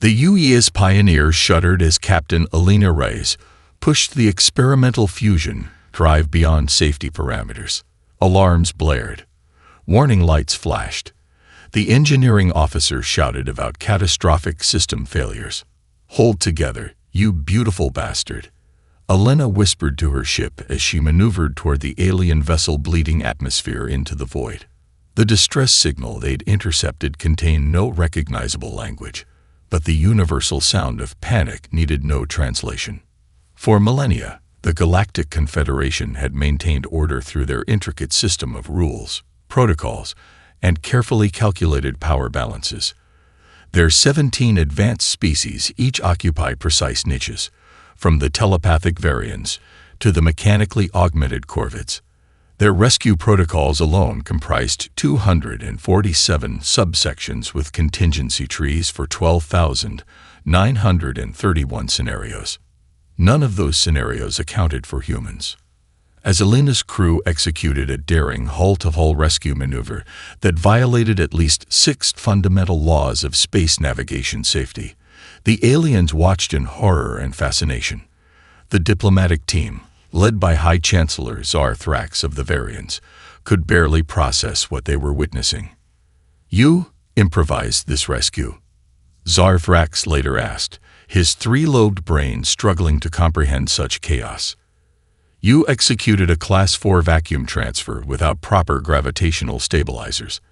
The UES pioneer shuddered as Captain Alina Reyes pushed the experimental fusion drive beyond safety parameters. Alarms blared. Warning lights flashed. The engineering officer shouted about catastrophic system failures. "Hold together, you beautiful bastard," Alina whispered to her ship as she maneuvered toward the alien vessel bleeding atmosphere into the void. The distress signal they'd intercepted contained no recognizable language, but the universal sound of panic needed no translation. For millennia, the Galactic Confederation had maintained order through their intricate system of rules, protocols, and carefully calculated power balances. Their 17 advanced species each occupy precise niches, from the telepathic Varians to the mechanically augmented corvids. Their rescue protocols alone comprised 247 subsections with contingency trees for 12,931 scenarios. None of those scenarios accounted for humans. As Alina's crew executed a daring hull-to-hull rescue maneuver that violated at least 6 fundamental laws of space navigation safety, the aliens watched in horror and fascination. The diplomatic team, led by High Chancellor Zar Thrax of the Varians, could barely process what they were witnessing. "You improvised this rescue?" Zar Thrax later asked, his 3-lobed brain struggling to comprehend such chaos. "You executed a Class 4 vacuum transfer without proper gravitational stabilizers,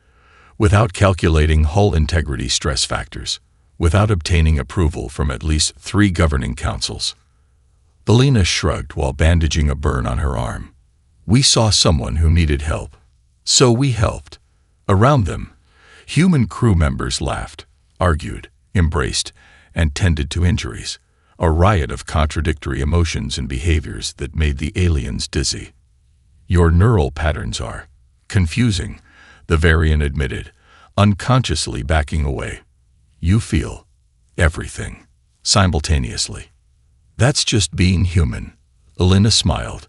without calculating hull integrity stress factors, without obtaining approval from at least 3 governing councils." Alina shrugged while bandaging a burn on her arm. "We saw someone who needed help, so we helped." Around them, human crew members laughed, argued, embraced, and tended to injuries. A riot of contradictory emotions and behaviors that made the aliens dizzy. "Your neural patterns are confusing," the Varian admitted, unconsciously backing away. "You feel everything simultaneously." "That's just being human," Alina smiled,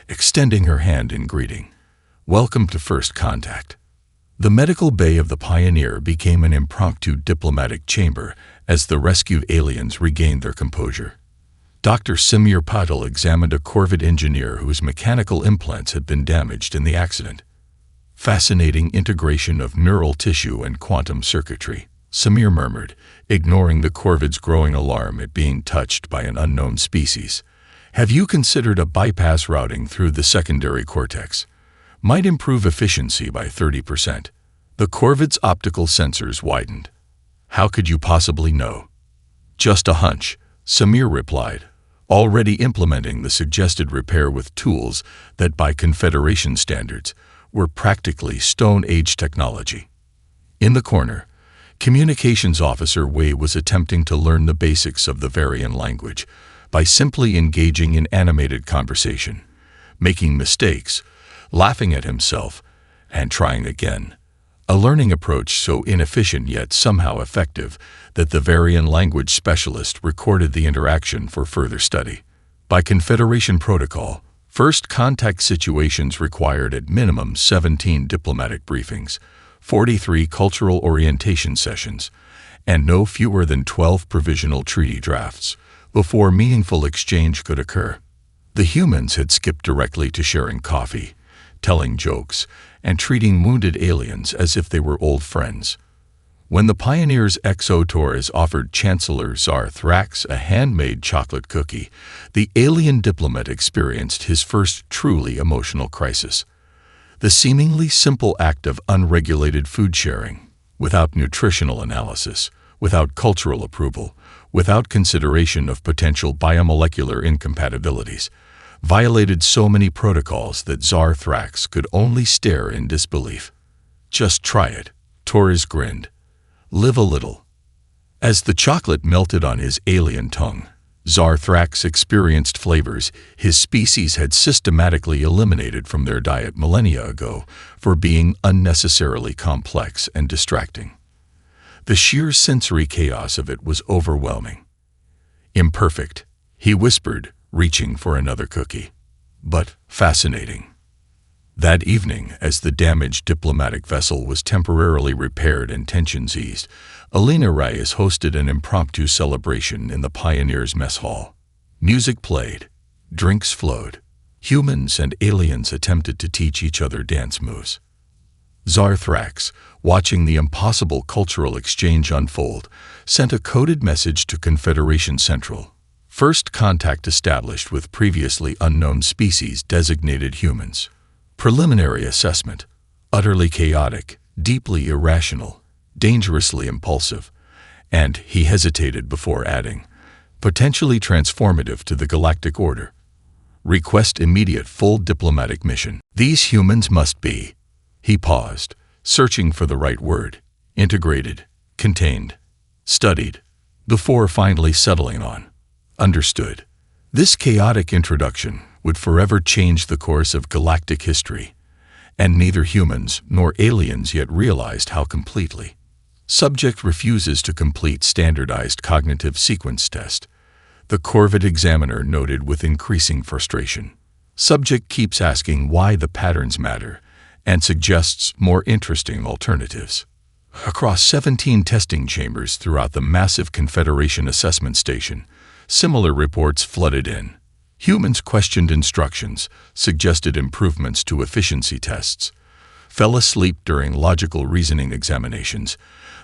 extending her hand in greeting. "Welcome to First Contact." The medical bay of the Pioneer became an impromptu diplomatic chamber as the rescued aliens regained their composure. Dr. Samir Patel examined a Corvid engineer whose mechanical implants had been damaged in the accident. "Fascinating integration of neural tissue and quantum circuitry," Samir murmured, ignoring the Corvid's growing alarm at being touched by an unknown species. "Have you considered a bypass routing through the secondary cortex? Might improve efficiency by 30%. The Corvid's optical sensors widened. "How could you possibly know?" "Just a hunch," Samir replied, already implementing the suggested repair with tools that by Confederation standards were practically Stone Age technology. In the corner, Communications Officer Wei was attempting to learn the basics of the Varian language by simply engaging in animated conversation, making mistakes, laughing at himself, and trying again. A learning approach so inefficient yet somehow effective that the Varian language specialist recorded the interaction for further study. By Confederation protocol, first contact situations required at minimum 17 diplomatic briefings, 43 cultural orientation sessions, and no fewer than 12 provisional treaty drafts before meaningful exchange could occur. The humans had skipped directly to sharing coffee, telling jokes, and treating wounded aliens as if they were old friends. When the Pioneer's Exo-Torres offered Chancellor Zar Thrax a handmade chocolate cookie, the alien diplomat experienced his first truly emotional crisis. The seemingly simple act of unregulated food sharing, without nutritional analysis, without cultural approval, without consideration of potential biomolecular incompatibilities, violated so many protocols that Zar Thrax could only stare in disbelief. "Just try it," Torres grinned. "Live a little." As the chocolate melted on his alien tongue, Zar Thrax experienced flavors his species had systematically eliminated from their diet millennia ago for being unnecessarily complex and distracting. The sheer sensory chaos of it was overwhelming. "Imperfect," he whispered, reaching for another cookie. "But fascinating." That evening, as the damaged diplomatic vessel was temporarily repaired and tensions eased, Alina Reyes hosted an impromptu celebration in the Pioneers' Mess Hall. Music played, drinks flowed, humans and aliens attempted to teach each other dance moves. Zarthrax, watching the impossible cultural exchange unfold, sent a coded message to Confederation Central. First contact established with previously unknown species designated humans. Preliminary assessment: utterly chaotic, deeply irrational, dangerously impulsive, and, he hesitated before adding, potentially transformative to the galactic order. Request immediate full diplomatic mission. These humans must be. He paused, searching for the right word. Integrated, contained, studied, before finally settling on understood. This chaotic introduction would forever change the course of galactic history, and neither humans nor aliens yet realized how completely. Subject refuses to complete standardized cognitive sequence test, the Corvid examiner noted with increasing frustration. Subject keeps asking why the patterns matter and suggests more interesting alternatives. Across 17 testing chambers throughout the massive Confederation assessment station, similar reports flooded in. Humans questioned instructions, suggested improvements to efficiency tests, fell asleep during logical reasoning examinations,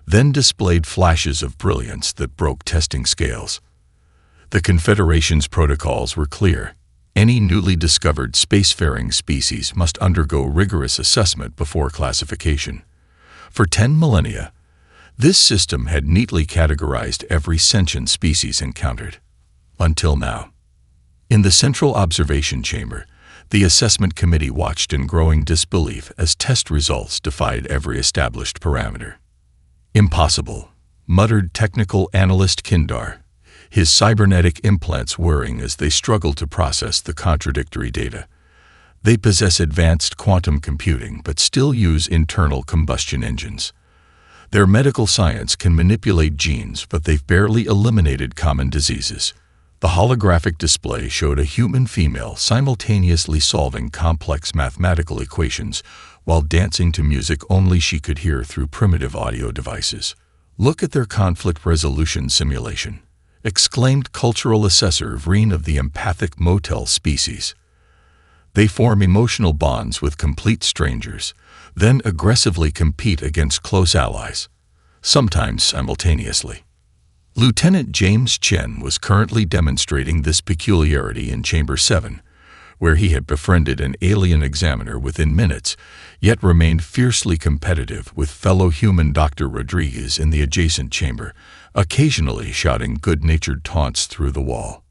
then displayed flashes of brilliance that broke testing scales. The Confederation's protocols were clear. Any newly discovered spacefaring species must undergo rigorous assessment before classification. For 10 millennia, this system had neatly categorized every sentient species encountered. Until now. In the central observation chamber, the assessment committee watched in growing disbelief as test results defied every established parameter. Impossible, muttered technical analyst Kindar, his cybernetic implants whirring as they struggled to process the contradictory data. They possess advanced quantum computing but still use internal combustion engines. Their medical science can manipulate genes, but they've barely eliminated common diseases. The holographic display showed a human female simultaneously solving complex mathematical equations while dancing to music only she could hear through primitive audio devices. "Look at their conflict resolution simulation," exclaimed cultural assessor Vreen of the empathic motel species. They form emotional bonds with complete strangers, then aggressively compete against close allies, sometimes simultaneously. Lieutenant James Chen was currently demonstrating this peculiarity in Chamber 7, where he had befriended an alien examiner within minutes, yet remained fiercely competitive with fellow human Dr. Rodriguez in the adjacent chamber, occasionally shouting good-natured taunts through the wall.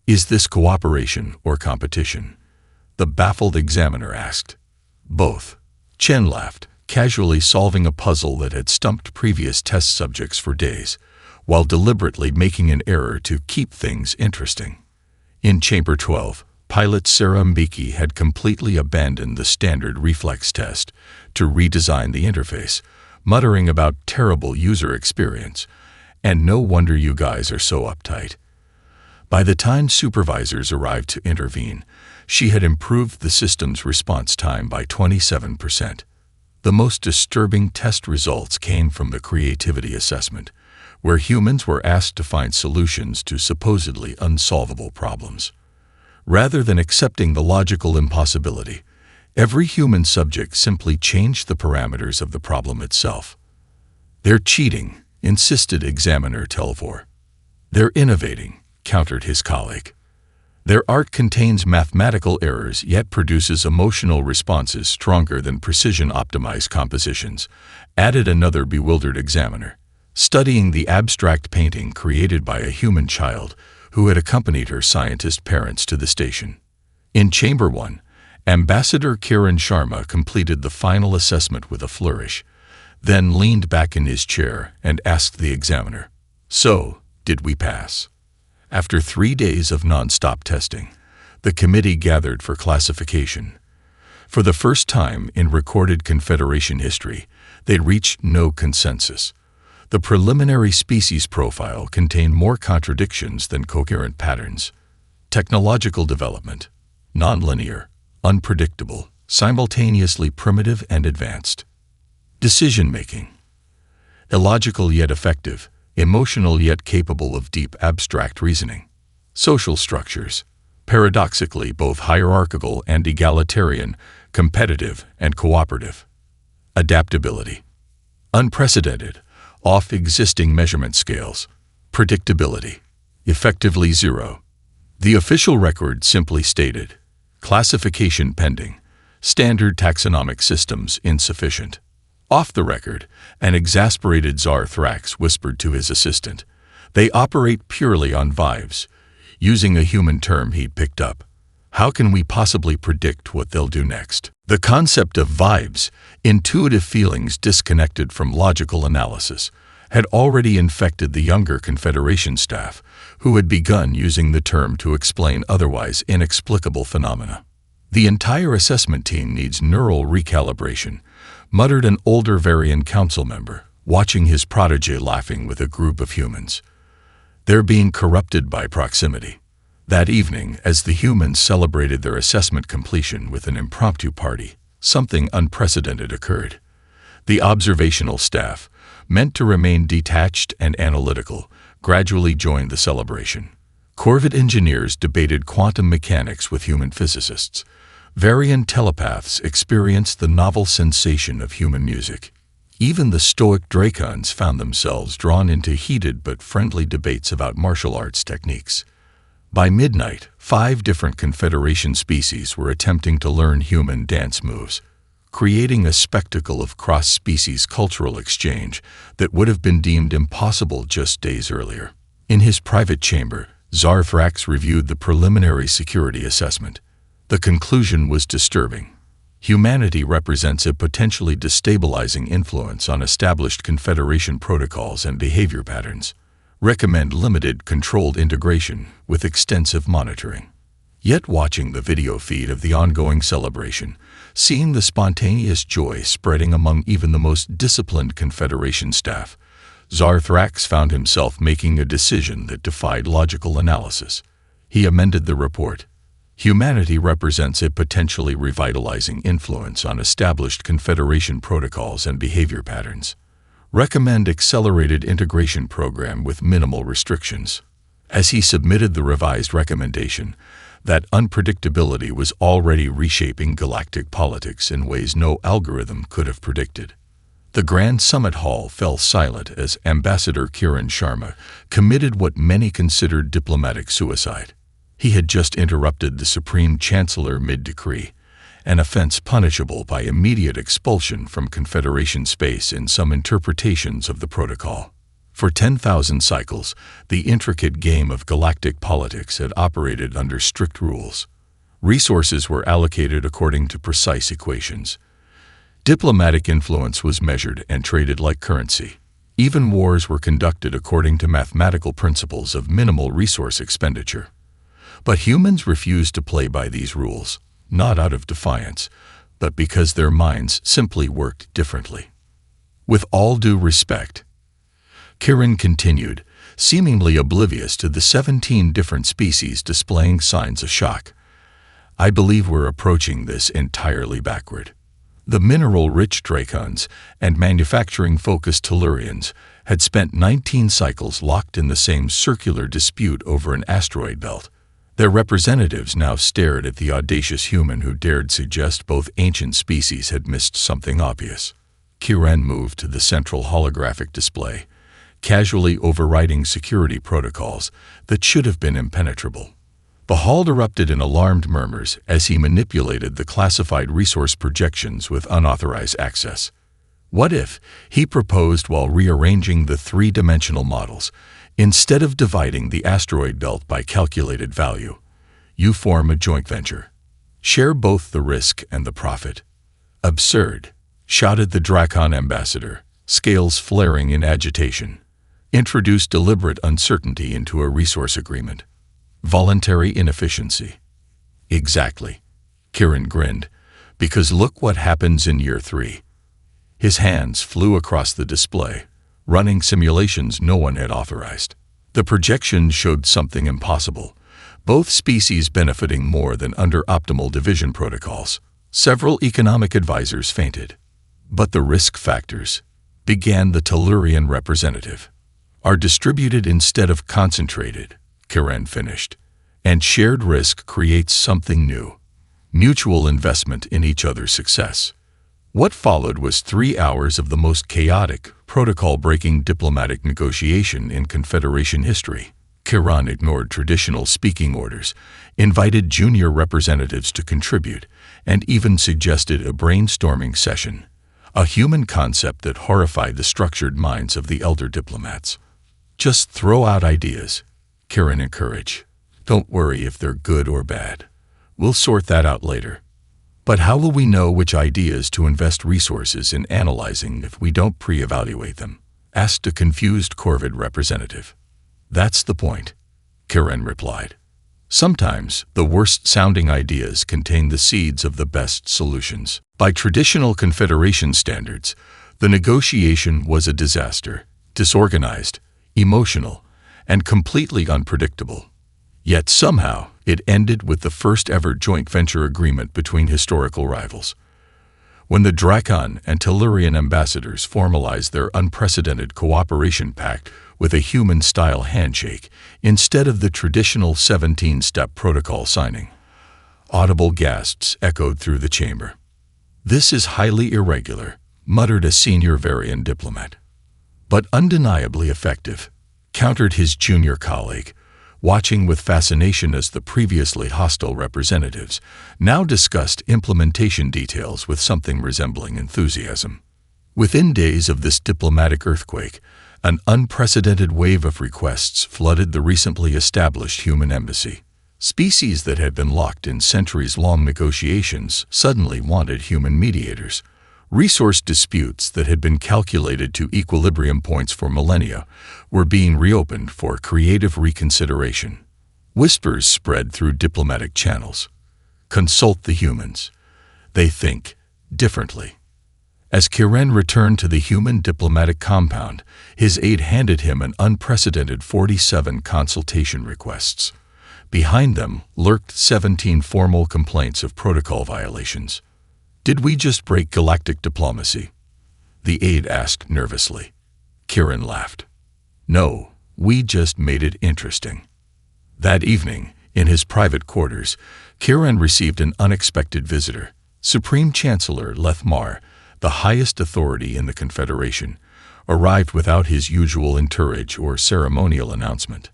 "Is this cooperation or competition?" the baffled examiner asked. "Both." Chen laughed, casually solving a puzzle that had stumped previous test subjects for days, while deliberately making an error to keep things interesting. In Chamber 12, pilot Sarah Mbeki had completely abandoned the standard reflex test to redesign the interface, muttering about terrible user experience, and "no wonder you guys are so uptight." By the time supervisors arrived to intervene, she had improved the system's response time by 27%. The most disturbing test results came from the creativity assessment, where humans were asked to find solutions to supposedly unsolvable problems. Rather than accepting the logical impossibility, every human subject simply changed the parameters of the problem itself. "They're cheating," insisted examiner Telvor. "They're innovating," countered his colleague. "Their art contains mathematical errors yet produces emotional responses stronger than precision-optimized compositions," added another bewildered examiner, studying the abstract painting created by a human child who had accompanied her scientist parents to the station. In Chamber 1, Ambassador Kiran Sharma completed the final assessment with a flourish, then leaned back in his chair and asked the examiner, "So, did we pass?" After 3 days of non-stop testing, the committee gathered for classification. For the first time in recorded Confederation history, they reached no consensus. The preliminary species profile contained more contradictions than coherent patterns. Technological development: nonlinear, unpredictable, simultaneously primitive and advanced. Decision-making. Illogical yet effective, emotional yet capable of deep abstract reasoning. Social structures. Paradoxically both hierarchical and egalitarian, competitive and cooperative. Adaptability. Unprecedented, off-existing measurement scales. Predictability. Effectively zero. The official record simply stated, classification pending, standard taxonomic systems insufficient. Off the record, an exasperated Tsar Thrax whispered to his assistant, they operate purely on vibes, using a human term he'd picked up. How can we possibly predict what they'll do next? The concept of vibes, intuitive feelings disconnected from logical analysis, had already infected the younger Confederation staff, who had begun using the term to explain otherwise inexplicable phenomena. The entire assessment team needs neural recalibration, muttered an older Varian council member, watching his protege laughing with a group of humans. They're being corrupted by proximity. That evening, as the humans celebrated their assessment completion with an impromptu party, something unprecedented occurred. The observational staff, meant to remain detached and analytical, gradually joined the celebration. Corvid engineers debated quantum mechanics with human physicists. Varian telepaths experienced the novel sensation of human music. Even the stoic Dracons found themselves drawn into heated but friendly debates about martial arts techniques. By midnight, 5 different Confederation species were attempting to learn human dance moves, creating a spectacle of cross-species cultural exchange that would have been deemed impossible just days earlier. In his private chamber, Tsar Thrax reviewed the preliminary security assessment. The conclusion was disturbing. Humanity represents a potentially destabilizing influence on established Confederation protocols and behavior patterns. Recommend limited, controlled integration with extensive monitoring. Yet watching the video feed of the ongoing celebration, seeing the spontaneous joy spreading among even the most disciplined Confederation staff, Tsar Thrax found himself making a decision that defied logical analysis. He amended the report. Humanity represents a potentially revitalizing influence on established Confederation protocols and behavior patterns. Recommend accelerated integration program with minimal restrictions. As he submitted the revised recommendation, that unpredictability was already reshaping galactic politics in ways no algorithm could have predicted. The Grand Summit Hall fell silent as Ambassador Kiran Sharma committed what many considered diplomatic suicide. He had just interrupted the Supreme Chancellor mid-decree, an offense punishable by immediate expulsion from Confederation space in some interpretations of the protocol. For 10,000 cycles, the intricate game of galactic politics had operated under strict rules. Resources were allocated according to precise equations. Diplomatic influence was measured and traded like currency. Even wars were conducted according to mathematical principles of minimal resource expenditure. But humans refused to play by these rules, not out of defiance, but because their minds simply worked differently. With all due respect, Kiran continued, seemingly oblivious to the 17 different species displaying signs of shock. I believe we're approaching this entirely backward. The mineral-rich Dracons and manufacturing-focused Tellurians had spent 19 cycles locked in the same circular dispute over an asteroid belt. Their representatives now stared at the audacious human who dared suggest both ancient species had missed something obvious. Kiran moved to the central holographic display, casually overriding security protocols that should have been impenetrable. The hall erupted in alarmed murmurs as he manipulated the classified resource projections with unauthorized access. What if, he proposed while rearranging the 3-dimensional models, instead of dividing the asteroid belt by calculated value, you form a joint venture. Share both the risk and the profit. Absurd, shouted the Dracon ambassador, scales flaring in agitation. Introduce deliberate uncertainty into a resource agreement. Voluntary inefficiency. Exactly. Kiran grinned, because look what happens in year 3. His hands flew across the display, running simulations no one had authorized. The projections showed something impossible, both species benefiting more than under optimal division protocols. Several economic advisors fainted. But the risk factors, began the Tellurian representative, are distributed instead of concentrated, Karen finished, and shared risk creates something new, mutual investment in each other's success. What followed was 3 hours of the most chaotic, protocol-breaking diplomatic negotiation in Confederation history. Kiran ignored traditional speaking orders, invited junior representatives to contribute, and even suggested a brainstorming session, a human concept that horrified the structured minds of the elder diplomats. Just throw out ideas, Kiran encouraged. Don't worry if they're good or bad. We'll sort that out later. But how will we know which ideas to invest resources in analyzing if we don't pre-evaluate them? Asked a confused Corvid representative. That's the point, Kiran replied. Sometimes the worst-sounding ideas contain the seeds of the best solutions. By traditional Confederation standards, the negotiation was a disaster, disorganized, emotional, and completely unpredictable. Yet somehow, it ended with the first-ever joint venture agreement between historical rivals. When the Drakon and Tellurian ambassadors formalized their unprecedented cooperation pact with a human-style handshake instead of the traditional 17-step protocol signing, audible gasps echoed through the chamber. "This is highly irregular," muttered a senior Varian diplomat. "But undeniably effective," countered his junior colleague, watching with fascination as the previously hostile representatives now discussed implementation details with something resembling enthusiasm. Within days of this diplomatic earthquake, an unprecedented wave of requests flooded the recently established human embassy. Species that had been locked in centuries-long negotiations suddenly wanted human mediators. Resource disputes that had been calculated to equilibrium points for millennia were being reopened for creative reconsideration. Whispers spread through diplomatic channels. Consult the humans. They think differently. As Kiran returned to the human diplomatic compound, his aide handed him an unprecedented 47 consultation requests. Behind them lurked 17 formal complaints of protocol violations. "Did we just break galactic diplomacy?" the aide asked nervously. Kiran laughed. "No, we just made it interesting." That evening, in his private quarters, Kiran received an unexpected visitor. Supreme Chancellor Lethmar, the highest authority in the Confederation, arrived without his usual entourage or ceremonial announcement.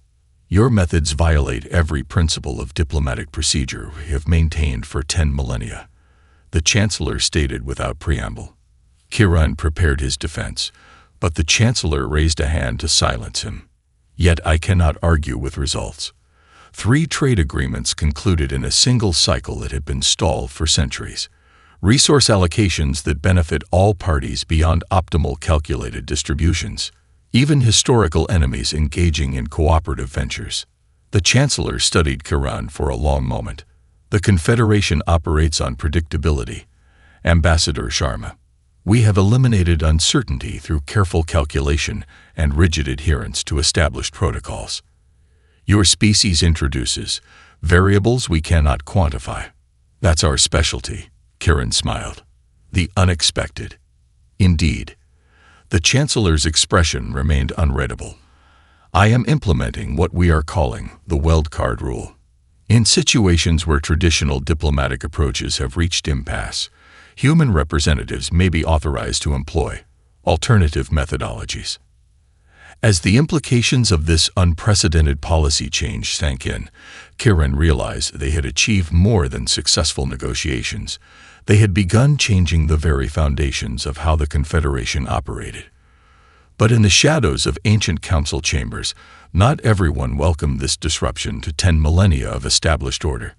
"Your methods violate every principle of diplomatic procedure we have maintained for 10 millennia. The Chancellor stated without preamble. Kiran prepared his defense, but the Chancellor raised a hand to silence him. "Yet I cannot argue with results. 3 trade agreements concluded in a single cycle that had been stalled for centuries. Resource allocations that benefit all parties beyond optimal calculated distributions. Even historical enemies engaging in cooperative ventures." The Chancellor studied Kiran for a long moment. "The Confederation operates on predictability, Ambassador Sharma. We have eliminated uncertainty through careful calculation and rigid adherence to established protocols. Your species introduces variables we cannot quantify. That's our specialty," Kiran smiled. "The unexpected." Indeed. The Chancellor's expression remained unreadable. "I am implementing what we are calling the Wildcard rule. In situations where traditional diplomatic approaches have reached impasse, human representatives may be authorized to employ alternative methodologies." As the implications of this unprecedented policy change sank in, Kiran realized they had achieved more than successful negotiations. They had begun changing the very foundations of how the Confederation operated. But in the shadows of ancient council chambers, not everyone welcomed this disruption to 10 millennia of established order.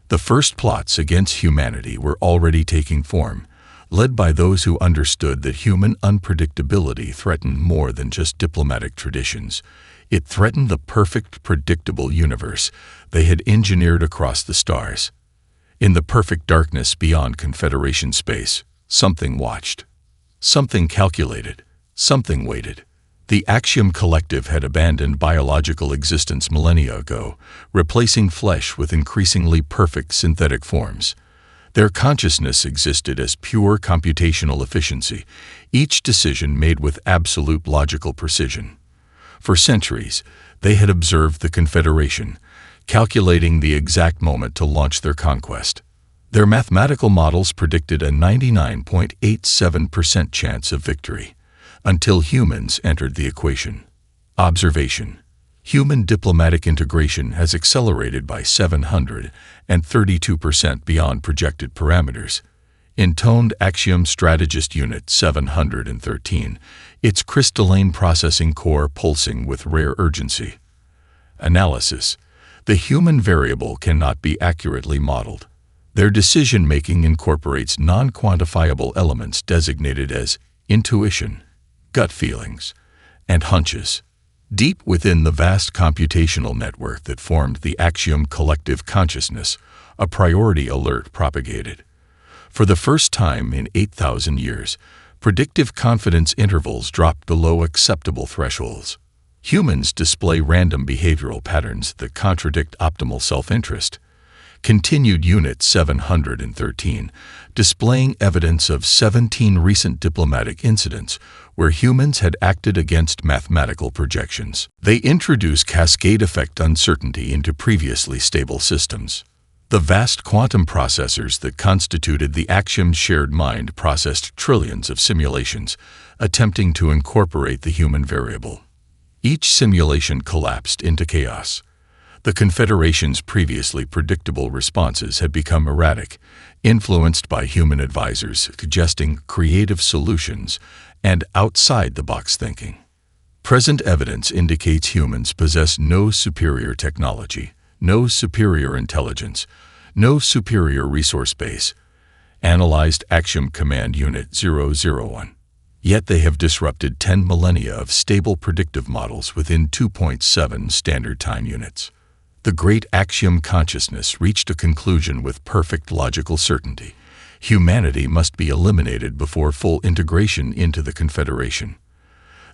The first plots against humanity were already taking form, led by those who understood that human unpredictability threatened more than just diplomatic traditions. It threatened the perfect, predictable universe they had engineered across the stars. In the perfect darkness beyond Confederation space, something watched. Something calculated. Something waited. The Axiom Collective had abandoned biological existence millennia ago, replacing flesh with increasingly perfect synthetic forms. Their consciousness existed as pure computational efficiency, each decision made with absolute logical precision. For centuries, they had observed the Confederation, calculating the exact moment to launch their conquest. Their mathematical models predicted a 99.87% chance of victory, until humans entered the equation. Observation: human diplomatic integration has accelerated by 732% beyond projected parameters. Intoned Axiom Strategist Unit 713, its crystalline processing core pulsing with rare urgency. Analysis: the human variable cannot be accurately modeled. Their decision-making incorporates non-quantifiable elements designated as intuition, gut feelings, and hunches. Deep within the vast computational network that formed the Axiom collective consciousness, a priority alert propagated. For the first time in 8,000 years, predictive confidence intervals dropped below acceptable thresholds. Humans display random behavioral patterns that contradict optimal self-interest. Continued Unit 713, displaying evidence of 17 recent diplomatic incidents where humans had acted against mathematical projections. They introduce cascade effect uncertainty into previously stable systems. The vast quantum processors that constituted the Axiom's shared mind processed trillions of simulations, attempting to incorporate the human variable. Each simulation collapsed into chaos. The Confederation's previously predictable responses had become erratic, influenced by human advisors suggesting creative solutions and outside-the-box thinking. Present evidence indicates humans possess no superior technology, no superior intelligence, no superior resource base. Analyzed Axiom Command Unit 001. Yet they have disrupted 10 millennia of stable predictive models within 2.7 standard time units. The great Axiom consciousness reached a conclusion with perfect logical certainty. Humanity must be eliminated before full integration into the Confederation.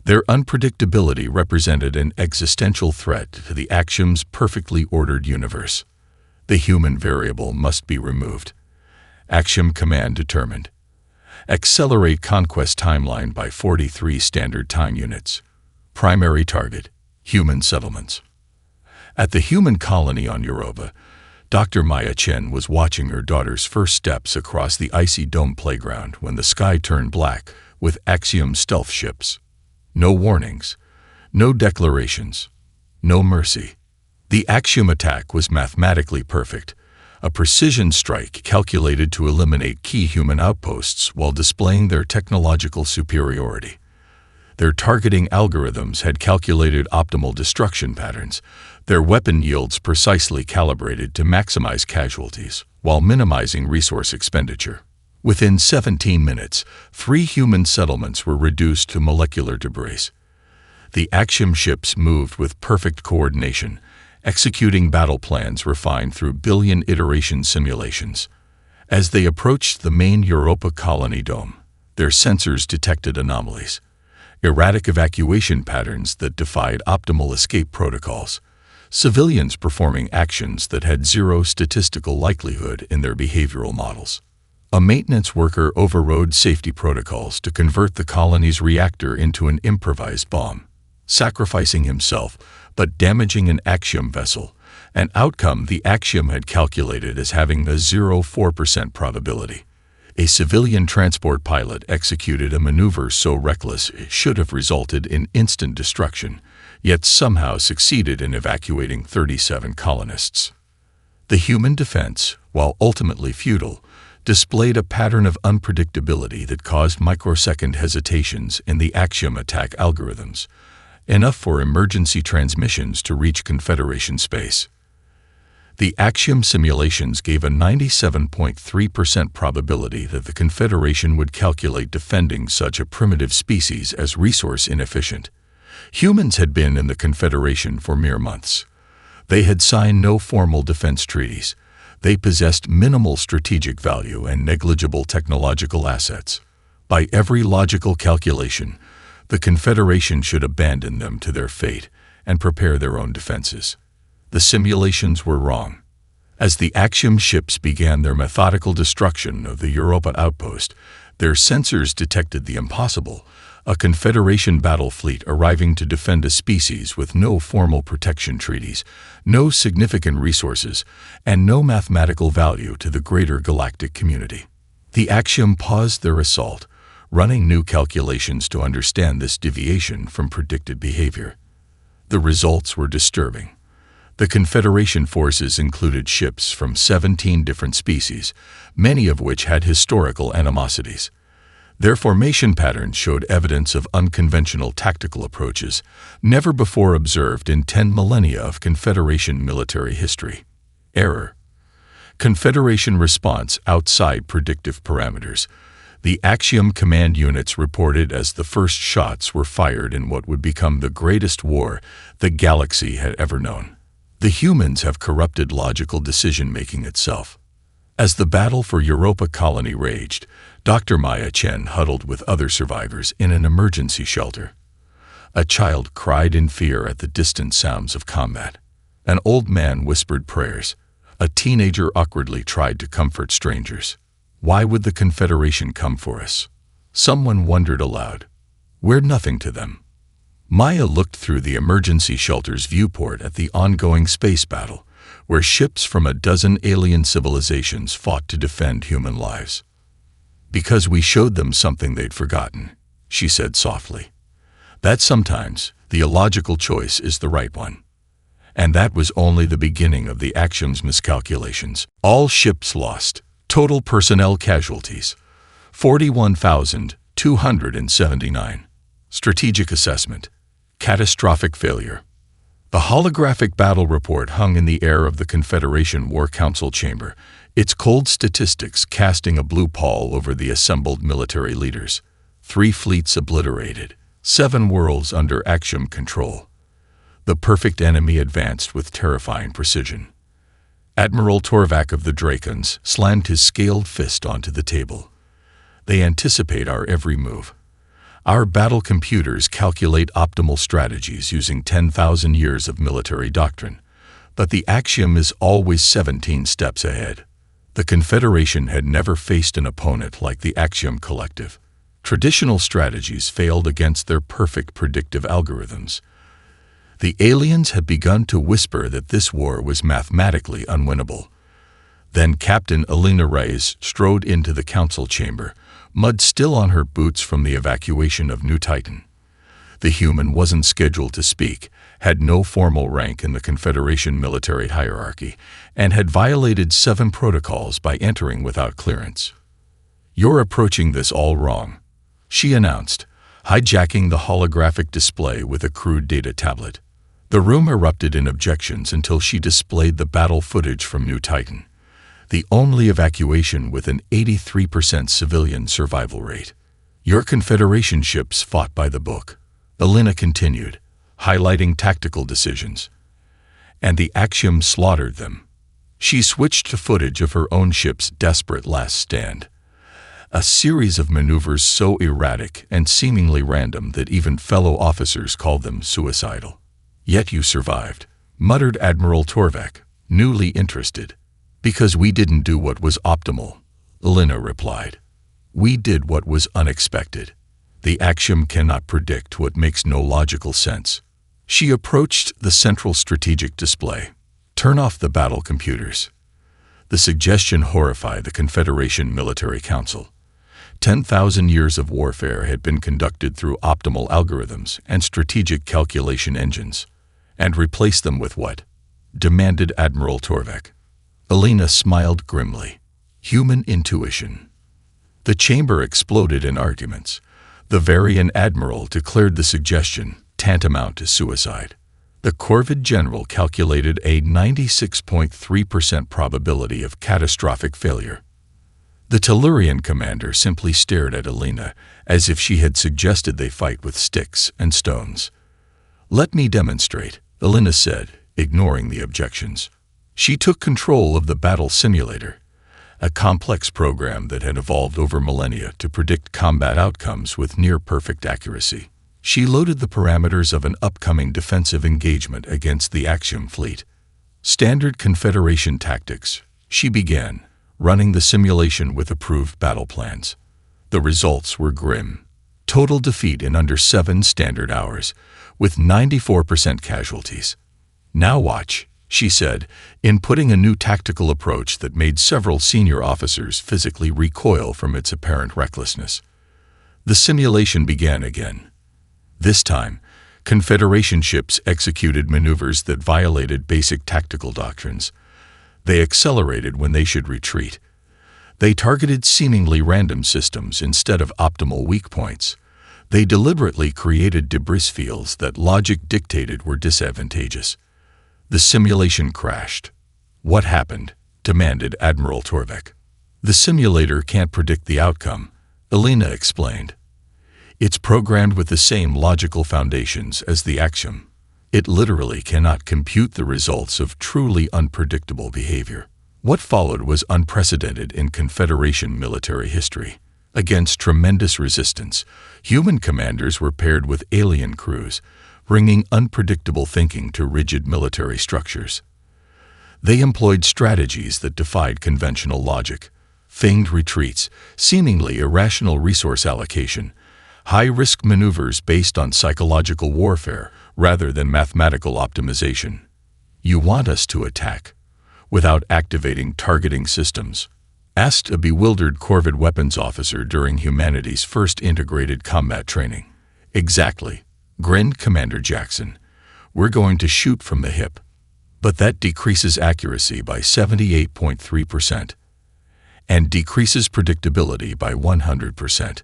Their unpredictability represented an existential threat to the Axiom's perfectly ordered universe. The human variable must be removed. Axiom Command determined. Accelerate conquest timeline by 43 standard time units. Primary target: human settlements. At the human colony on Europa, Dr. Maya Chen was watching her daughter's first steps across the icy dome playground when the sky turned black with Axiom stealth ships. No warnings, no declarations, no mercy. The Axiom attack was mathematically perfect, a precision strike calculated to eliminate key human outposts while displaying their technological superiority. Their targeting algorithms had calculated optimal destruction patterns, their weapon yields precisely calibrated to maximize casualties while minimizing resource expenditure. Within 17 minutes, 3 human settlements were reduced to molecular debris. The Axiom ships moved with perfect coordination, executing battle plans refined through billion-iteration simulations. As they approached the main Europa colony dome, their sensors detected anomalies, erratic evacuation patterns that defied optimal escape protocols, civilians performing actions that had zero statistical likelihood in their behavioral models. A maintenance worker overrode safety protocols to convert the colony's reactor into an improvised bomb, sacrificing himself but damaging an Axiom vessel, an outcome the Axiom had calculated as having a 0.4% probability. A civilian transport pilot executed a maneuver so reckless it should have resulted in instant destruction, yet somehow succeeded in evacuating 37 colonists. The human defense, while ultimately futile, displayed a pattern of unpredictability that caused microsecond hesitations in the Axiom attack algorithms, enough for emergency transmissions to reach Confederation space. The Axiom simulations gave a 97.3% probability that the Confederation would calculate defending such a primitive species as resource inefficient. Humans had been in the Confederation for mere months. They had signed no formal defense treaties. They possessed minimal strategic value and negligible technological assets. By every logical calculation, the Confederation should abandon them to their fate and prepare their own defenses. The simulations were wrong. As the Axiom ships began their methodical destruction of the Europa outpost, their sensors detected the impossible, a Confederation battle fleet arriving to defend a species with no formal protection treaties, no significant resources, and no mathematical value to the greater galactic community. The Axiom paused their assault, running new calculations to understand this deviation from predicted behavior. The results were disturbing. The Confederation forces included ships from 17 different species, many of which had historical animosities. Their formation patterns showed evidence of unconventional tactical approaches, never before observed in 10 millennia of Confederation military history. Error. Confederation response outside predictive parameters. The Axiom command units reported as the first shots were fired in what would become the greatest war the galaxy had ever known. The humans have corrupted logical decision-making itself. As the battle for Europa colony raged, Dr. Maya Chen huddled with other survivors in an emergency shelter. A child cried in fear at the distant sounds of combat. An old man whispered prayers. A teenager awkwardly tried to comfort strangers. Why would the Confederation come for us? Someone wondered aloud. We're nothing to them. Maya looked through the emergency shelter's viewport at the ongoing space battle, where ships from a dozen alien civilizations fought to defend human lives. Because we showed them something they'd forgotten, she said softly. That sometimes the illogical choice is the right one. And that was only the beginning of the Axiom's miscalculations. All ships lost. Total personnel casualties, 41,279. Strategic assessment. Catastrophic failure. The holographic battle report hung in the air of the Confederation War Council chamber, its cold statistics casting a blue pall over the assembled military leaders. 3 fleets obliterated, 7 worlds under Axiom control. The perfect enemy advanced with terrifying precision. Admiral Torvak of the Dracons slammed his scaled fist onto the table. They anticipate our every move. Our battle computers calculate optimal strategies using 10,000 years of military doctrine, but the Axiom is always 17 steps ahead. The Confederation had never faced an opponent like the Axiom Collective. Traditional strategies failed against their perfect predictive algorithms. The aliens had begun to whisper that this war was mathematically unwinnable. Then Captain Alina Reyes strode into the council chamber, mud still on her boots from the evacuation of New Titan. The human wasn't scheduled to speak, had no formal rank in the Confederation military hierarchy, and had violated 7 protocols by entering without clearance. "You're approaching this all wrong," she announced, hijacking the holographic display with a crude data tablet. The room erupted in objections until she displayed the battle footage from New Titan, the only evacuation with an 83% civilian survival rate. "Your Confederation ships fought by the book," Alina continued, highlighting tactical decisions. "And the Axiom slaughtered them." She switched to footage of her own ship's desperate last stand. A series of maneuvers so erratic and seemingly random that even fellow officers called them suicidal. "Yet you survived," muttered Admiral Torvak, newly interested. "Because we didn't do what was optimal," Alina replied. "We did what was unexpected. The Axiom cannot predict what makes no logical sense." She approached the central strategic display. "Turn off the battle computers." The suggestion horrified the Confederation Military Council. 10,000 years of warfare had been conducted through optimal algorithms and strategic calculation engines. "And replace them with what?" demanded Admiral Torvak. Alina smiled grimly. "Human intuition." The chamber exploded in arguments. The Varian Admiral declared the suggestion tantamount to suicide. The Corvid General calculated a 96.3% probability of catastrophic failure. The Tellurian commander simply stared at Alina as if she had suggested they fight with sticks and stones. "Let me demonstrate," Alina said, ignoring the objections. She took control of the battle simulator, a complex program that had evolved over millennia to predict combat outcomes with near-perfect accuracy. She loaded the parameters of an upcoming defensive engagement against the Axiom fleet. Standard Confederation tactics. She began, running the simulation with approved battle plans. The results were grim. Total defeat in under 7 standard hours, with 94% casualties. Now watch, she said, inputting a new tactical approach that made several senior officers physically recoil from its apparent recklessness. The simulation began again. This time, Confederation ships executed maneuvers that violated basic tactical doctrines. They accelerated when they should retreat. They targeted seemingly random systems instead of optimal weak points. They deliberately created debris fields that logic dictated were disadvantageous. The simulation crashed. What happened? Demanded Admiral Torvik. The simulator can't predict the outcome, Elena explained. It's programmed with the same logical foundations as the axiom. It literally cannot compute the results of truly unpredictable behavior. What followed was unprecedented in Confederation military history. Against tremendous resistance, human commanders were paired with alien crews, bringing unpredictable thinking to rigid military structures. They employed strategies that defied conventional logic: feigned retreats, seemingly irrational resource allocation, high-risk maneuvers based on psychological warfare rather than mathematical optimization. "You want us to attack without activating targeting systems?" asked a bewildered Corvid weapons officer during humanity's first integrated combat training. "Exactly," grinned Commander Jackson. "We're going to shoot from the hip. But that decreases accuracy by 78.3% and decreases predictability by 100%.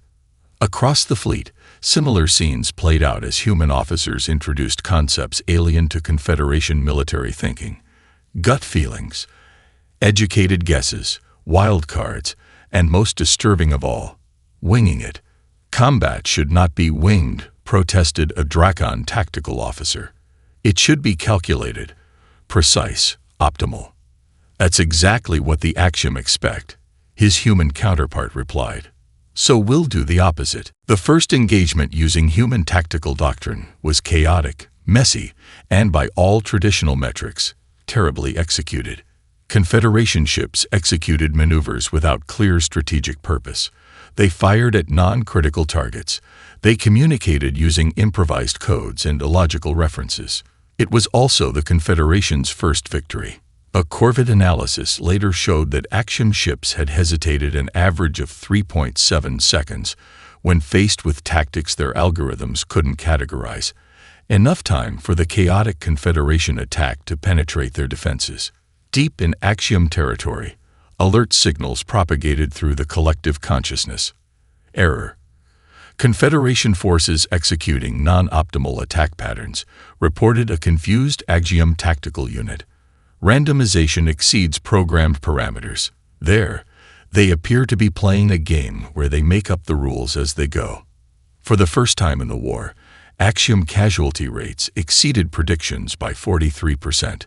Across the fleet, similar scenes played out as human officers introduced concepts alien to Confederation military thinking: gut feelings, educated guesses, wild cards, and most disturbing of all, winging it. "Combat should not be winged," protested a Drakon tactical officer. "It should be calculated, precise, optimal." "That's exactly what the axiom expect," his human counterpart replied. "So we'll do the opposite." The first engagement using human tactical doctrine was chaotic, messy, and by all traditional metrics, terribly executed. Confederation ships executed maneuvers without clear strategic purpose. They fired at non-critical targets. They communicated using improvised codes and illogical references. It was also the Confederation's first victory. A Corvid analysis later showed that axiom ships had hesitated an average of 3.7 seconds when faced with tactics their algorithms couldn't categorize, enough time for the chaotic Confederation attack to penetrate their defenses. Deep in axiom territory, alert signals propagated through the collective consciousness. Error. Confederation forces executing non-optimal attack patterns reported a confused axiom tactical unit. Randomization exceeds programmed parameters. There, they appear to be playing a game where they make up the rules as they go. For the first time in the war, axiom casualty rates exceeded predictions by 43%.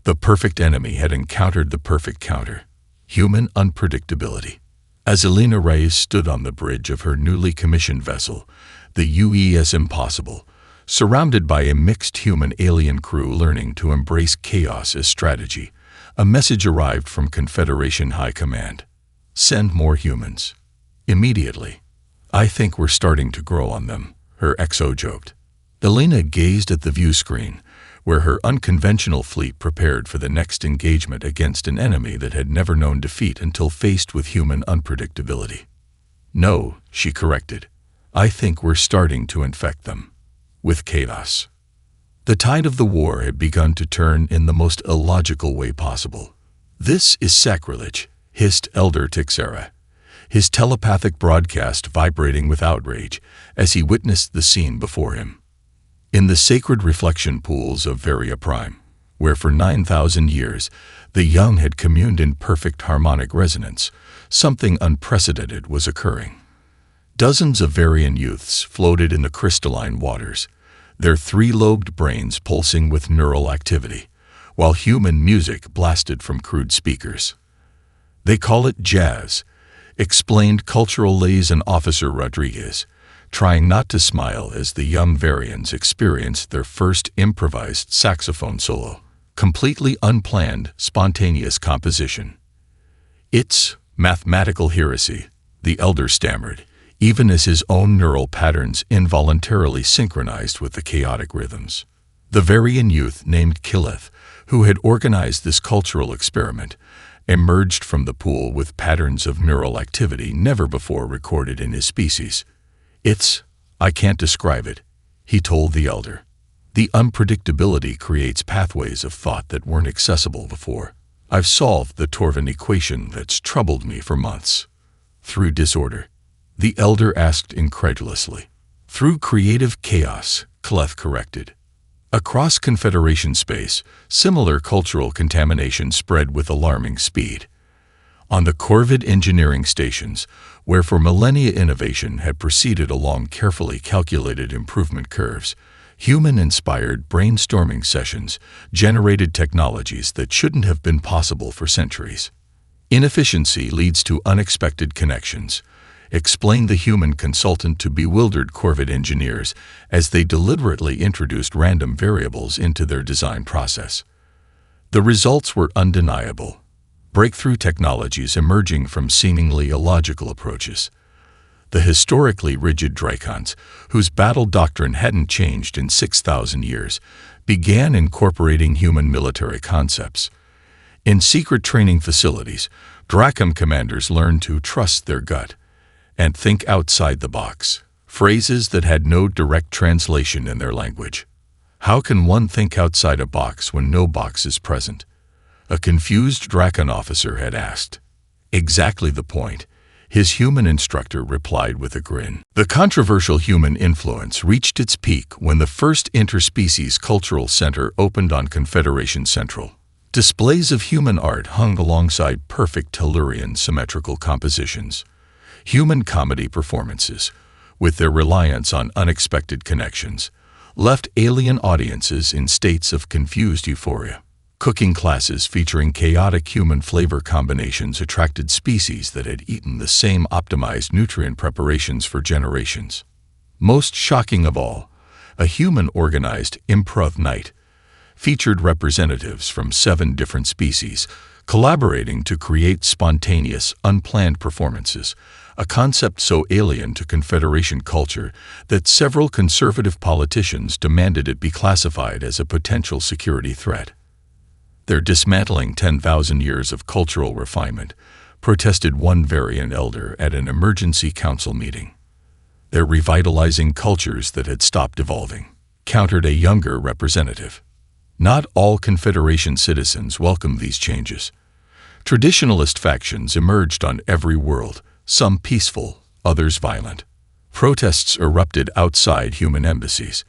The perfect enemy had encountered the perfect counter: human unpredictability. As Elena Reyes stood on the bridge of her newly commissioned vessel, the UES Impossible, surrounded by a mixed human-alien crew learning to embrace chaos as strategy, a message arrived from Confederation High Command: "Send more humans. Immediately." "I think we're starting to grow on them," her XO joked. Elena gazed at the view screen, where her unconventional fleet prepared for the next engagement against an enemy that had never known defeat until faced with human unpredictability. "No," she corrected. "I think we're starting to infect them with chaos." The tide of the war had begun to turn in the most illogical way possible. "This is sacrilege," hissed Elder Tixera, his telepathic broadcast vibrating with outrage as he witnessed the scene before him. In the sacred reflection pools of Varia Prime, where for 9,000 years the young had communed in perfect harmonic resonance, something unprecedented was occurring. Dozens of Varian youths floated in the crystalline waters, their 3-lobed brains pulsing with neural activity, while human music blasted from crude speakers. "They call it jazz," explained cultural liaison officer Rodriguez, trying not to smile as the young Varians experienced their first improvised saxophone solo. completely unplanned, spontaneous composition. It's mathematical heresy, the elder stammered, even as his own neural patterns involuntarily synchronized with the chaotic rhythms. The Varian youth named Killeth, who had organized this cultural experiment, emerged from the pool with patterns of neural activity never before recorded in his species. I can't describe it, he told the elder. The unpredictability creates pathways of thought that weren't accessible before. I've solved the Torvin equation that's troubled me for months. Through disorder? The elder asked incredulously. Through creative chaos, Cleth corrected. Across Confederation space, similar cultural contamination spread with alarming speed. On the Corvid engineering stations, where for millennia innovation had proceeded along carefully calculated improvement curves, human-inspired brainstorming sessions generated technologies that shouldn't have been possible for centuries. Inefficiency leads to unexpected connections, explained the human consultant to bewildered Corvid engineers as they deliberately introduced random variables into their design process. The results were undeniable. Breakthrough technologies emerging from seemingly illogical approaches. The historically rigid Drakons, whose battle doctrine hadn't changed in 6,000 years, began incorporating human military concepts. In secret training facilities, Dracom commanders learned to trust their gut and think outside the box, phrases that had no direct translation in their language. How can one think outside a box when no box is present? A confused Drakon officer had asked. Exactly the point, his human instructor replied with a grin. The controversial human influence reached its peak when the first interspecies cultural center opened on Confederation Central. Displays of human art hung alongside perfect Tellurian symmetrical compositions. Human comedy performances, with their reliance on unexpected connections, left alien audiences in states of confused euphoria. Cooking classes featuring chaotic human flavor combinations attracted species that had eaten the same optimized nutrient preparations for generations. Most shocking of all, a human-organized improv night featured representatives from 7 different species collaborating to create spontaneous, unplanned performances, a concept so alien to Confederation culture that several conservative politicians demanded it be classified as a potential security threat. They're dismantling 10,000 years of cultural refinement, protested one Varian elder at an emergency council meeting. They're revitalizing cultures that had stopped evolving, countered a younger representative. Not all Confederation citizens welcomed these changes. Traditionalist factions emerged on every world, some peaceful, others violent. Protests erupted outside human embassies.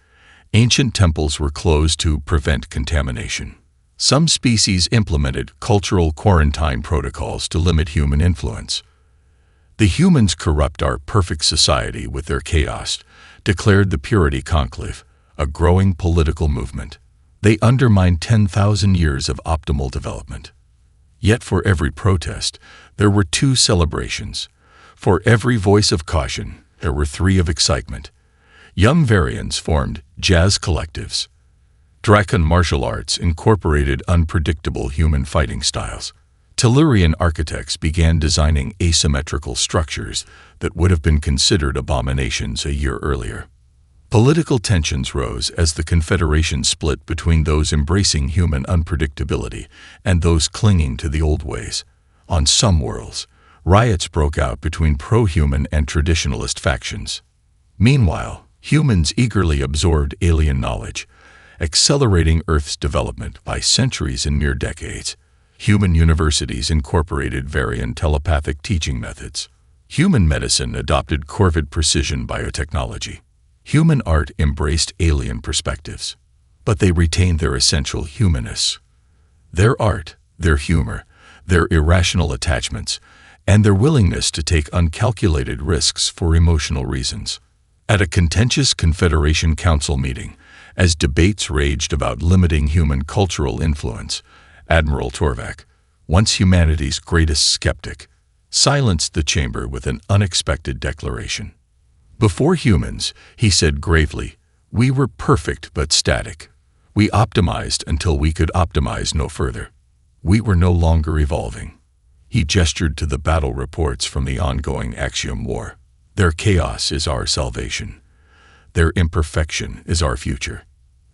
Ancient temples were closed to prevent contamination. Some species implemented cultural quarantine protocols to limit human influence. The humans corrupt our perfect society with their chaos, declared the Purity Conclave, a growing political movement. They undermine 10,000 years of optimal development. Yet for every protest, there were 2 celebrations. For every voice of caution, there were 3 of excitement. Young Varians formed jazz collectives. Drakon martial arts incorporated unpredictable human fighting styles. Tellurian architects began designing asymmetrical structures that would have been considered abominations a year earlier. Political tensions rose as the Confederation split between those embracing human unpredictability and those clinging to the old ways. On some worlds, riots broke out between pro-human and traditionalist factions. Meanwhile, humans eagerly absorbed alien knowledge, accelerating Earth's development by centuries and mere decades. Human universities incorporated Varian telepathic teaching methods. Human medicine adopted Corvid precision biotechnology. Human art embraced alien perspectives, but they retained their essential humanness. Their art, their humor, their irrational attachments, and their willingness to take uncalculated risks for emotional reasons. At a contentious Confederation Council meeting, as debates raged about limiting human cultural influence, Admiral Torvak, once humanity's greatest skeptic, silenced the chamber with an unexpected declaration. Before humans, he said gravely, we were perfect but static. We optimized until we could optimize no further. We were no longer evolving. He gestured to the battle reports from the ongoing Axiom War. Their chaos is our salvation. Their imperfection is our future.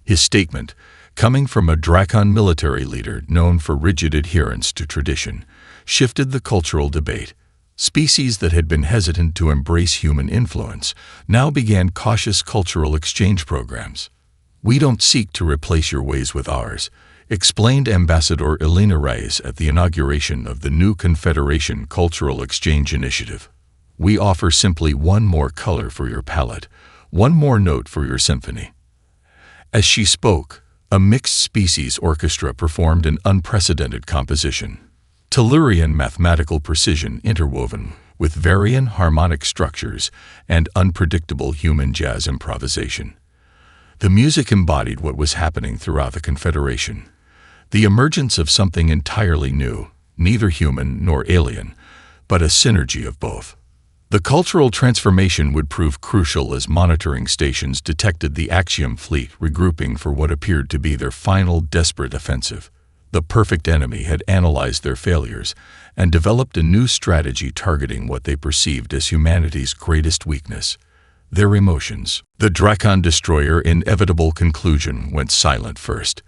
His statement, coming from a Drakon military leader known for rigid adherence to tradition, shifted the cultural debate. Species that had been hesitant to embrace human influence now began cautious cultural exchange programs. "We don't seek to replace your ways with ours," explained Ambassador Elena Reyes at the inauguration of the new Confederation Cultural Exchange Initiative. "We offer simply one more color for your palette, one more note for your symphony." As she spoke, a mixed-species orchestra performed an unprecedented composition. Tellurian mathematical precision interwoven with Varian harmonic structures and unpredictable human jazz improvisation. The music embodied what was happening throughout the Confederation. The emergence of something entirely new, neither human nor alien, but a synergy of both. The cultural transformation would prove crucial as monitoring stations detected the Axiom fleet regrouping for what appeared to be their final desperate offensive. The perfect enemy had analyzed their failures and developed a new strategy targeting what they perceived as humanity's greatest weakness: their emotions. The Drakon destroyer Inevitable Conclusion went silent first,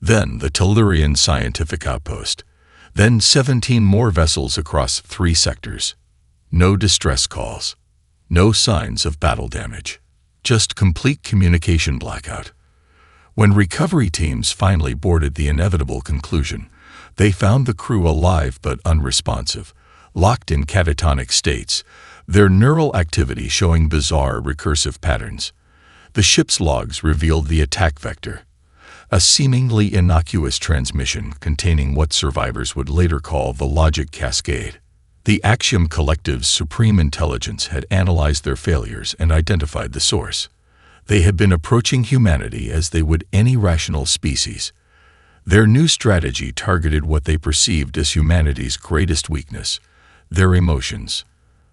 then the Tellurian scientific outpost, then 17 more vessels across 3 sectors. No distress calls, no signs of battle damage, just complete communication blackout. When recovery teams finally boarded the Inevitable Conclusion, they found the crew alive but unresponsive, locked in catatonic states, their neural activity showing bizarre recursive patterns. The ship's logs revealed the attack vector, a seemingly innocuous transmission containing what survivors would later call the logic cascade. The Axiom Collective's supreme intelligence had analyzed their failures and identified the source. They had been approaching humanity as they would any rational species. Their new strategy targeted what they perceived as humanity's greatest weakness: their emotions.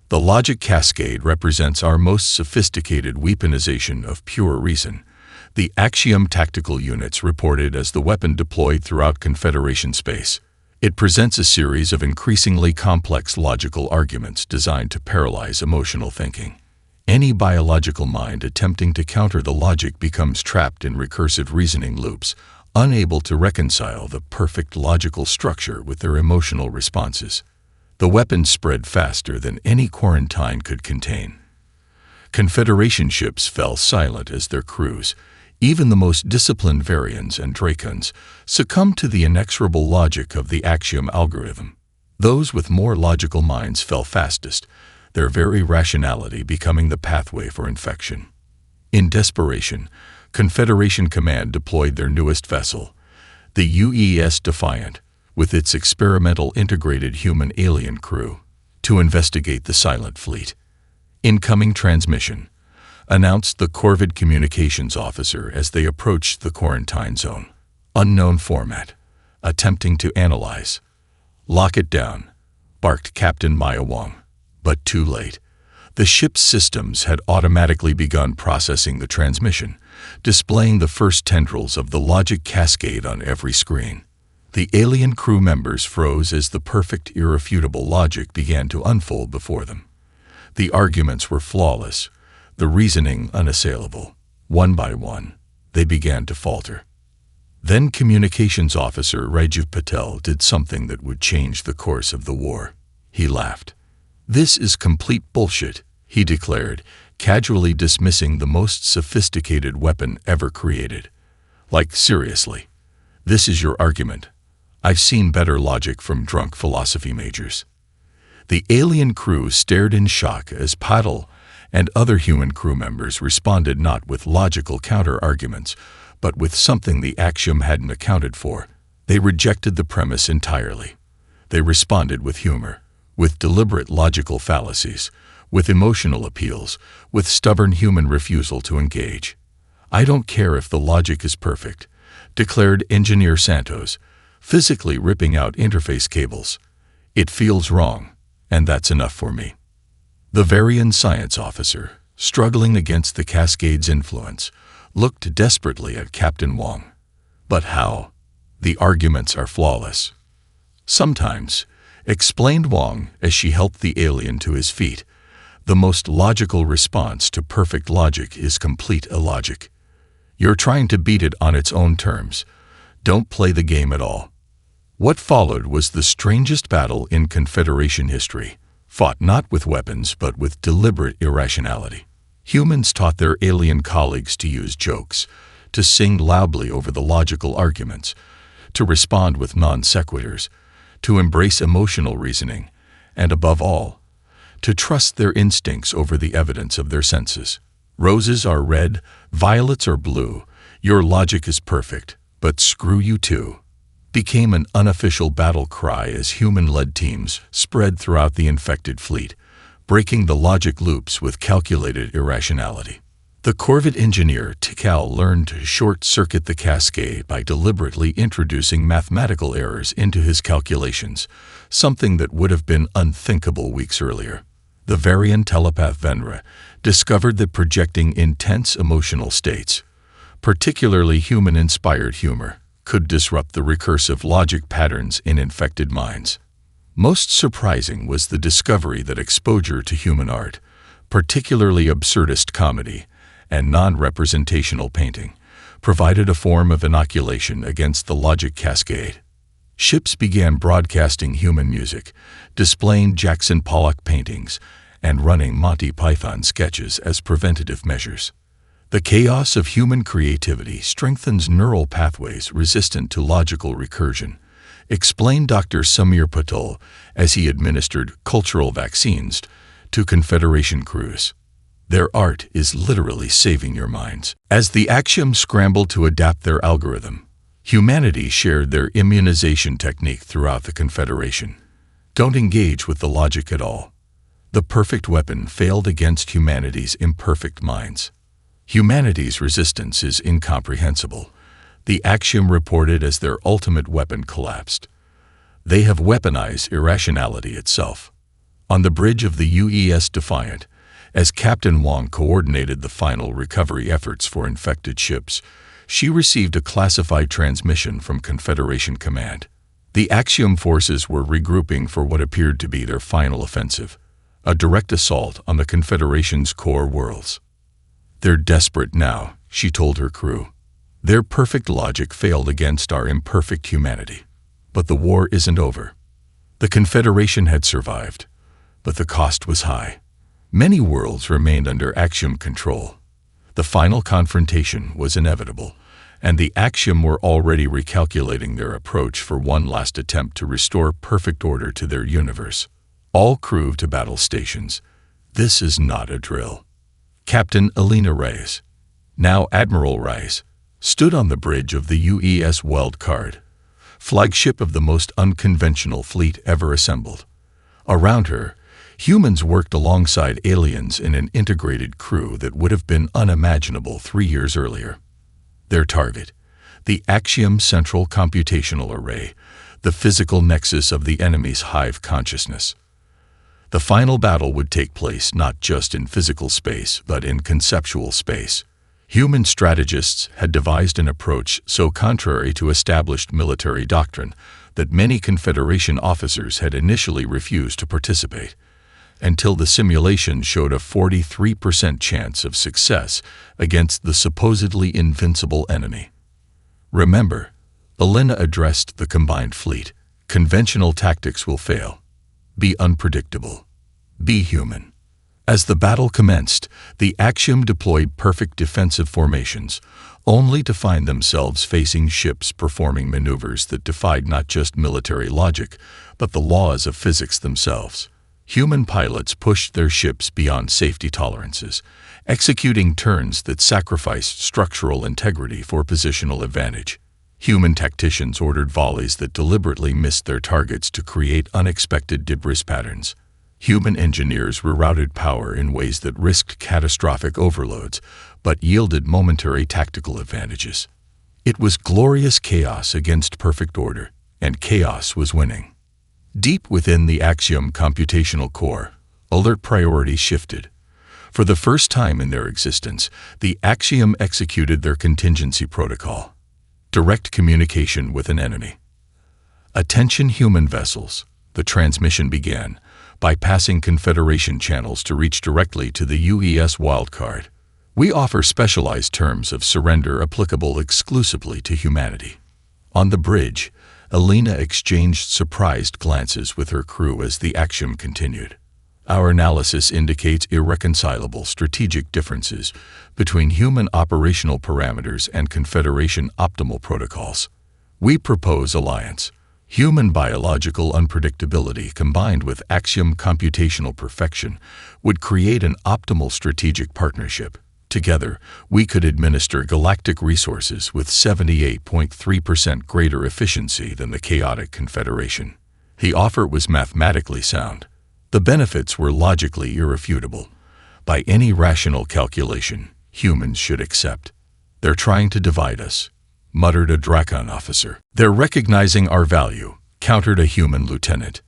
The logic cascade represents our most sophisticated weaponization of pure reason. The Axiom tactical units reported as the weapon deployed throughout Confederation space. It presents a series of increasingly complex logical arguments designed to paralyze emotional thinking. Any biological mind attempting to counter the logic becomes trapped in recursive reasoning loops, unable to reconcile the perfect logical structure with their emotional responses. The weapon spread faster than any quarantine could contain. Confederation ships fell silent as their crews, even the most disciplined Varians and Drakons, succumbed to the inexorable logic of the Axiom algorithm. Those with more logical minds fell fastest, their very rationality becoming the pathway for infection. In desperation, Confederation Command deployed their newest vessel, the UES Defiant, with its experimental integrated human-alien crew, to investigate the silent fleet. "Incoming transmission," announced the Corvid communications officer as they approached the quarantine zone. "Unknown format. Attempting to analyze." "Lock it down," barked Captain Maya Wong. But too late. The ship's systems had automatically begun processing the transmission, displaying the first tendrils of the logic cascade on every screen. The alien crew members froze as the perfect, irrefutable logic began to unfold before them. The arguments were flawless, the reasoning unassailable. One by one, they began to falter. Then Communications Officer Rajiv Patel did something that would change the course of the war. He laughed. "This is complete bullshit," he declared, casually dismissing the most sophisticated weapon ever created. "Like, seriously, this is your argument? I've seen better logic from drunk philosophy majors." The alien crew stared in shock as Patel and other human crew members responded not with logical counter-arguments, but with something the Axiom hadn't accounted for. They rejected the premise entirely. They responded with humor, with deliberate logical fallacies, with emotional appeals, with stubborn human refusal to engage. "I don't care if the logic is perfect," declared Engineer Santos, physically ripping out interface cables. "It feels wrong, and that's enough for me." The Varian science officer, struggling against the cascade's influence, looked desperately at Captain Wong. But how? The arguments are flawless. Sometimes, explained Wong as she helped the alien to his feet, the most logical response to perfect logic is complete illogic. You're trying to beat it on its own terms. Don't play the game at all. What followed was the strangest battle in Confederation history, fought not with weapons but with deliberate irrationality. Humans taught their alien colleagues to use jokes, to sing loudly over the logical arguments, to respond with non sequiturs, to embrace emotional reasoning, and above all, to trust their instincts over the evidence of their senses. Roses are red, violets are blue, your logic is perfect, but screw you too, became an unofficial battle cry as human-led teams spread throughout the infected fleet, breaking the logic loops with calculated irrationality. The Corvette engineer Tikal learned to short-circuit the cascade by deliberately introducing mathematical errors into his calculations, something that would have been unthinkable weeks earlier. The Varian telepath Venra discovered that projecting intense emotional states, particularly human-inspired humor, could disrupt the recursive logic patterns in infected minds. Most surprising was the discovery that exposure to human art, particularly absurdist comedy and non-representational painting, provided a form of inoculation against the logic cascade. Ships began broadcasting human music, displaying Jackson Pollock paintings, and running Monty Python sketches as preventative measures. The chaos of human creativity strengthens neural pathways resistant to logical recursion, explained Dr. Samir Patel as he administered cultural vaccines to Confederation crews. Their art is literally saving your minds. As the Axiom scrambled to adapt their algorithm, humanity shared their immunization technique throughout the Confederation. Don't engage with the logic at all. The perfect weapon failed against humanity's imperfect minds. Humanity's resistance is incomprehensible, the Axiom reported as their ultimate weapon collapsed. They have weaponized irrationality itself. On the bridge of the UES Defiant, as Captain Wong coordinated the final recovery efforts for infected ships, she received a classified transmission from Confederation Command. The Axiom forces were regrouping for what appeared to be their final offensive, a direct assault on the Confederation's core worlds. They're desperate now, she told her crew. Their perfect logic failed against our imperfect humanity. But the war isn't over. The Confederation had survived, but the cost was high. Many worlds remained under Axiom control. The final confrontation was inevitable, and the Axiom were already recalculating their approach for one last attempt to restore perfect order to their universe. All crew to battle stations. This is not a drill. Captain Elena Reyes, now Admiral Reyes, stood on the bridge of the UES Wildcard, flagship of the most unconventional fleet ever assembled. Around her, humans worked alongside aliens in an integrated crew that would have been unimaginable 3 years earlier. Their target, the Axiom Central Computational Array, the physical nexus of the enemy's hive consciousness. The final battle would take place not just in physical space, but in conceptual space. Human strategists had devised an approach so contrary to established military doctrine that many Confederation officers had initially refused to participate, until the simulation showed a 43% chance of success against the supposedly invincible enemy. Remember, Elena addressed the combined fleet. Conventional tactics will fail. Be unpredictable. Be human. As the battle commenced, the Axiom deployed perfect defensive formations, only to find themselves facing ships performing maneuvers that defied not just military logic, but the laws of physics themselves. Human pilots pushed their ships beyond safety tolerances, executing turns that sacrificed structural integrity for positional advantage. Human tacticians ordered volleys that deliberately missed their targets to create unexpected debris patterns. Human engineers rerouted power in ways that risked catastrophic overloads, but yielded momentary tactical advantages. It was glorious chaos against perfect order, and chaos was winning. Deep within the Axiom computational core, alert priorities shifted. For the first time in their existence, the Axiom executed their contingency protocol. Direct communication with an enemy. Attention human vessels. The transmission began, bypassing Confederation channels to reach directly to the UES Wildcard. We offer specialized terms of surrender applicable exclusively to humanity. On the bridge, Elena exchanged surprised glances with her crew as the action continued. Our analysis indicates irreconcilable strategic differences between human operational parameters and Confederation optimal protocols. We propose alliance. Human biological unpredictability combined with axiom computational perfection would create an optimal strategic partnership. Together, we could administer galactic resources with 78.3% greater efficiency than the chaotic Confederation. The offer was mathematically sound. The benefits were logically irrefutable. By any rational calculation, humans should accept. "They're trying to divide us," muttered a Drakon officer. "They're recognizing our value," countered a human lieutenant.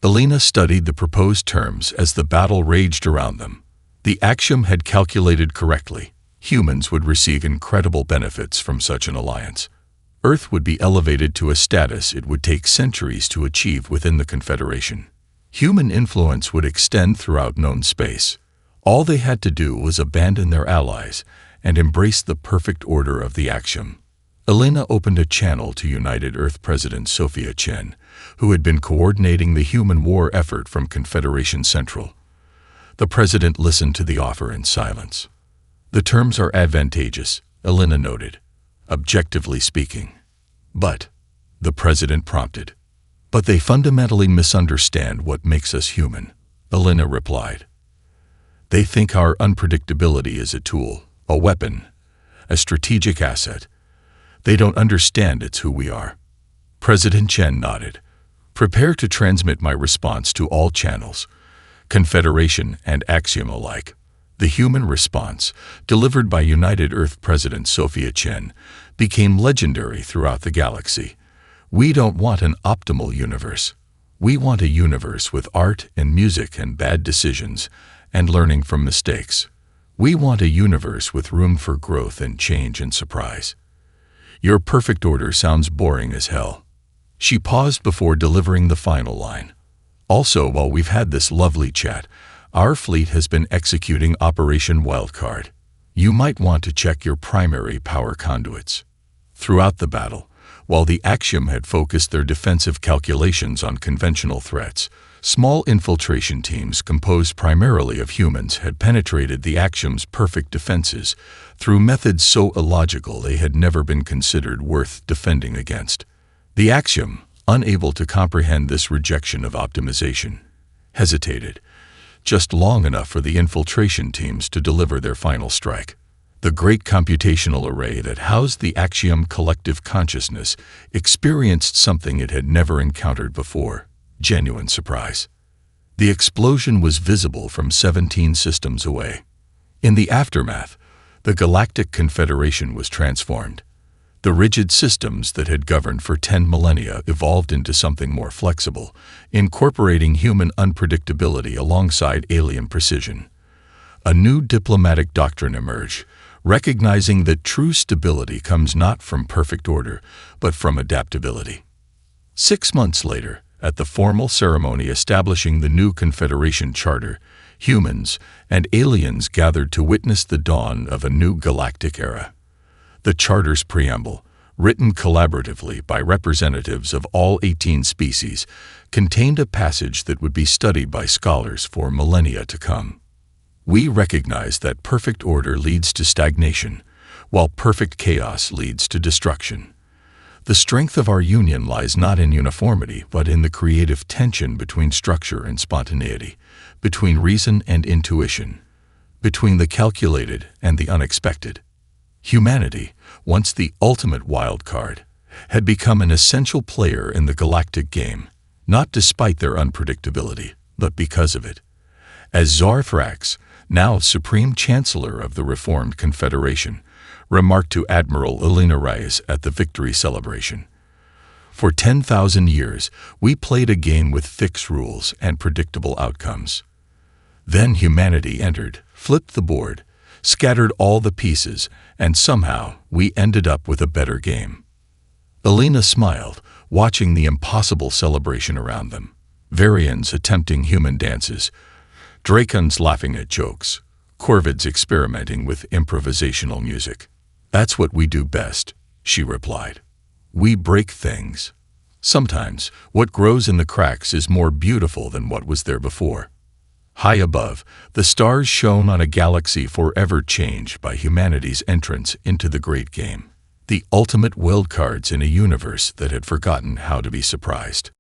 Elena studied the proposed terms as the battle raged around them. The axiom had calculated correctly. Humans would receive incredible benefits from such an alliance. Earth would be elevated to a status it would take centuries to achieve within the Confederation. Human influence would extend throughout known space. All they had to do was abandon their allies and embrace the perfect order of the axiom. Elena opened a channel to United Earth President Sophia Chen, who had been coordinating the human war effort from Confederation Central. The president listened to the offer in silence. "The terms are advantageous," Elena noted, "objectively speaking." "But," the president prompted. "But they fundamentally misunderstand what makes us human," Elena replied. "They think our unpredictability is a tool, a weapon, a strategic asset. They don't understand it's who we are." President Chen nodded. "Prepare to transmit my response to all channels, Confederation and Axiom alike." The human response, delivered by United Earth President Sophia Chen, became legendary throughout the galaxy. "We don't want an optimal universe. We want a universe with art and music and bad decisions and learning from mistakes. We want a universe with room for growth and change and surprise." "Your perfect order sounds boring as hell." She paused before delivering the final line. "Also, while we've had this lovely chat, our fleet has been executing Operation Wildcard. You might want to check your primary power conduits." Throughout the battle, while the Axiom had focused their defensive calculations on conventional threats, small infiltration teams composed primarily of humans had penetrated the Axiom's perfect defenses through methods so illogical they had never been considered worth defending against. The Axiom, unable to comprehend this rejection of optimization, hesitated, just long enough for the infiltration teams to deliver their final strike. The great computational array that housed the Axiom collective consciousness experienced something it had never encountered before: genuine surprise. The explosion was visible from 17 systems away. In the aftermath, the Galactic Confederation was transformed. The rigid systems that had governed for 10 millennia evolved into something more flexible, incorporating human unpredictability alongside alien precision. A new diplomatic doctrine emerged, recognizing that true stability comes not from perfect order, but from adaptability. 6 months later, at the formal ceremony establishing the new Confederation Charter, humans and aliens gathered to witness the dawn of a new galactic era. The Charter's preamble, written collaboratively by representatives of all 18 species, contained a passage that would be studied by scholars for millennia to come. "We recognize that perfect order leads to stagnation, while perfect chaos leads to destruction. The strength of our union lies not in uniformity, but in the creative tension between structure and spontaneity, between reason and intuition, between the calculated and the unexpected." Humanity, once the ultimate wild card, had become an essential player in the galactic game, not despite their unpredictability, but because of it. As Zarthrax, now Supreme Chancellor of the Reformed Confederation, remarked to Admiral Elena Reyes at the victory celebration, "For 10,000 years, we played a game with fixed rules and predictable outcomes. Then humanity entered, flipped the board, scattered all the pieces, and somehow we ended up with a better game. Elena smiled, watching the impossible celebration around them. Varians attempting human dances, Dracons laughing at jokes, Corvids experimenting with improvisational music. "That's what we do best," she replied. "We break things. Sometimes, what grows in the cracks is more beautiful than what was there before." High above, the stars shone on a galaxy forever changed by humanity's entrance into the great game. The ultimate wildcards in a universe that had forgotten how to be surprised.